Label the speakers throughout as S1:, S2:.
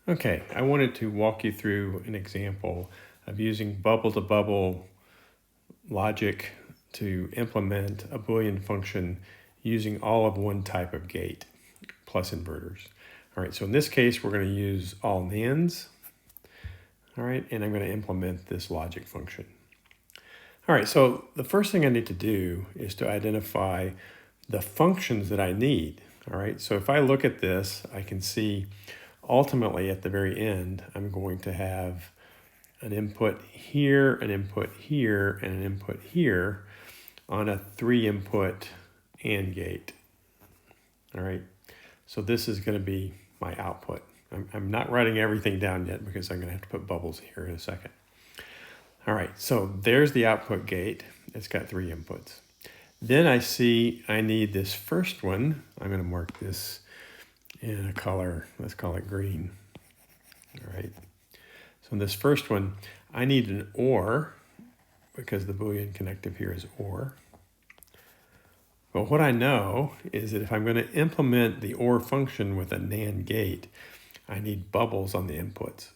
S1: Okay, I wanted to walk you through an example of using bubble-to-bubble logic to implement a Boolean function using all of one type of gate plus inverters. All right, so in this case, we're going to use all NANDs. All right, and I'm going to implement this logic function. All right, so the first thing I need to do is to identify the functions that I need. All right, so if I look at this, I can see ultimately at the very end, I'm going to have an input here, an input here, and an input here on a 3-input AND gate. All right, so this is going to be my output. I'm not writing everything down yet because I'm going to have to put bubbles here in a second. All right, so there's the output gate. It's got 3 inputs. Then I see I need this first one. I'm going to mark this in a color, let's call it green. All right, so in this first one, I need an OR because the Boolean connective here is OR. But what I know is that if I'm going to implement the OR function with a NAND gate, I need bubbles on the inputs.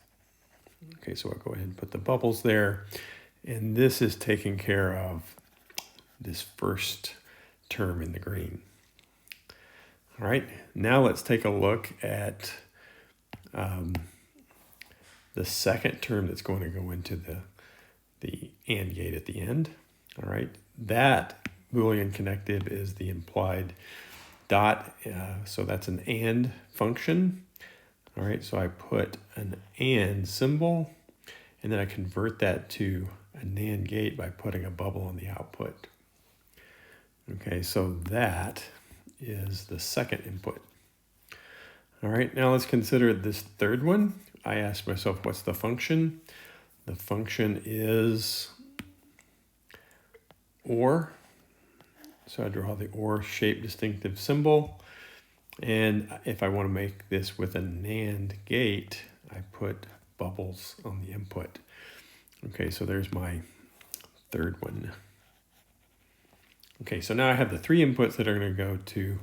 S1: Okay, so I'll go ahead and put the bubbles there. And this is taking care of this first term in the green. All right, now let's take a look at the second term that's going to go into the AND gate at the end. All right, that Boolean connective is the implied dot, so that's an AND function. All right, so I put an AND symbol, and then I convert that to a NAND gate by putting a bubble on the output. Okay, so that is the second input. All right, now let's consider this third one. I asked myself, what's the function? The function is OR. So I draw the OR shape distinctive symbol. And if I want to make this with a NAND gate, I put bubbles on the input. Okay, so there's my third one. Okay, so now I have the 3 inputs that are going to go to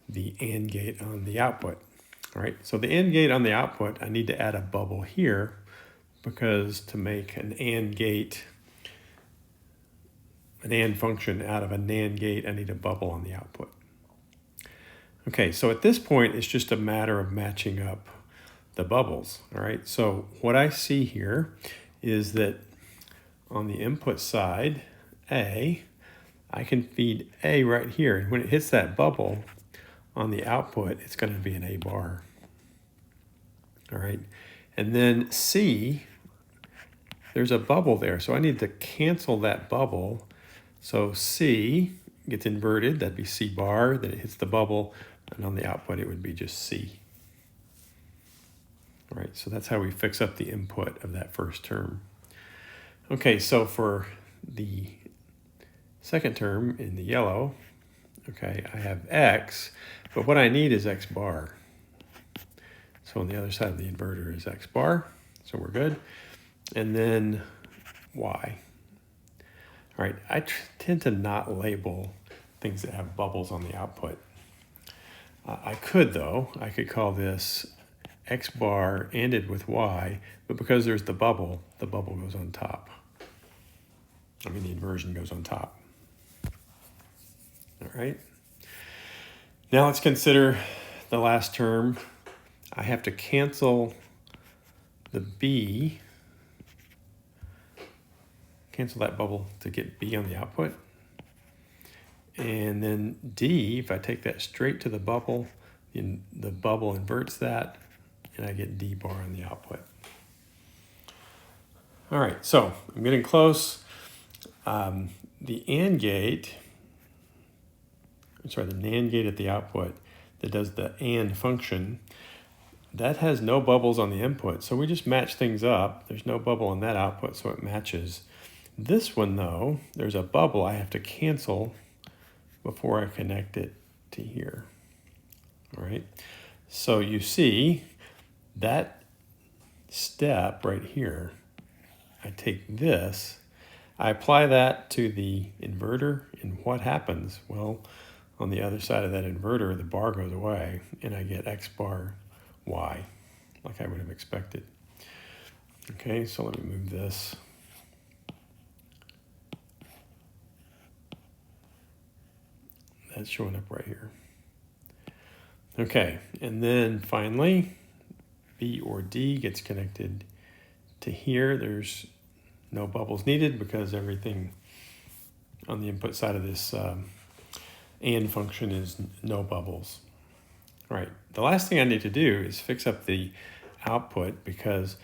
S1: the AND gate on the output. All right, so the AND gate on the output, I need to add a bubble here because to make an AND gate, an AND function out of a NAND gate, I need a bubble on the output. Okay, so at this point, it's just a matter of matching up the bubbles. All right, so what I see here is that on the input side, A, I can feed A right here. And when it hits that bubble on the output, it's going to be an A bar. All right, and then C, there's a bubble there. So I need to cancel that bubble. So C gets inverted, that'd be C bar, then it hits the bubble, and on the output it would be just C. All right, so that's how we fix up the input of that first term. Okay, so for the second term in the yellow, okay, I have X, but what I need is X bar. So on the other side of the inverter is X bar, so we're good. And then Y. All right, I tend to not label things that have bubbles on the output. I could though, I could call this X bar ended with Y, but because there's the bubble goes on top. I mean, the inversion goes on top. All right. Now let's consider the last term. I have to cancel the B, cancel that bubble to get B on the output. And then D, if I take that straight to the bubble inverts that, and I get D bar on the output. All right, so I'm getting close. The AND gate, the NAND gate at the output that does the AND function, that has no bubbles on the input. So we just match things up. There's no bubble on that output, so it matches. This one though, there's a bubble I have to cancel before I connect it to here. All right, so you see that step right here, I take this, I apply that to the inverter, and what happens? Well, on the other side of that inverter, the bar goes away, and I get X bar Y. like I would have expected. Okay, so let me move this. That's showing up right here. Okay, and then finally, B or D gets connected to here. There's no bubbles needed because everything on the input side of this AND function is no bubbles. All right, the last thing I need to do is fix up the output because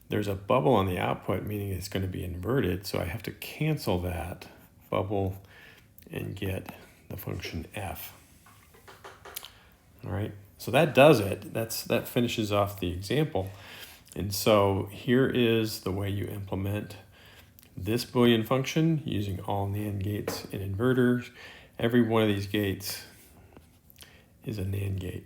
S1: there's a bubble on the output, meaning it's going to be inverted. So I have to cancel that bubble and get the function f. All right, so that does it. That finishes off the example. And so here is the way you implement this Boolean function using all NAND gates and inverters. Every one of these gates is a NAND gate.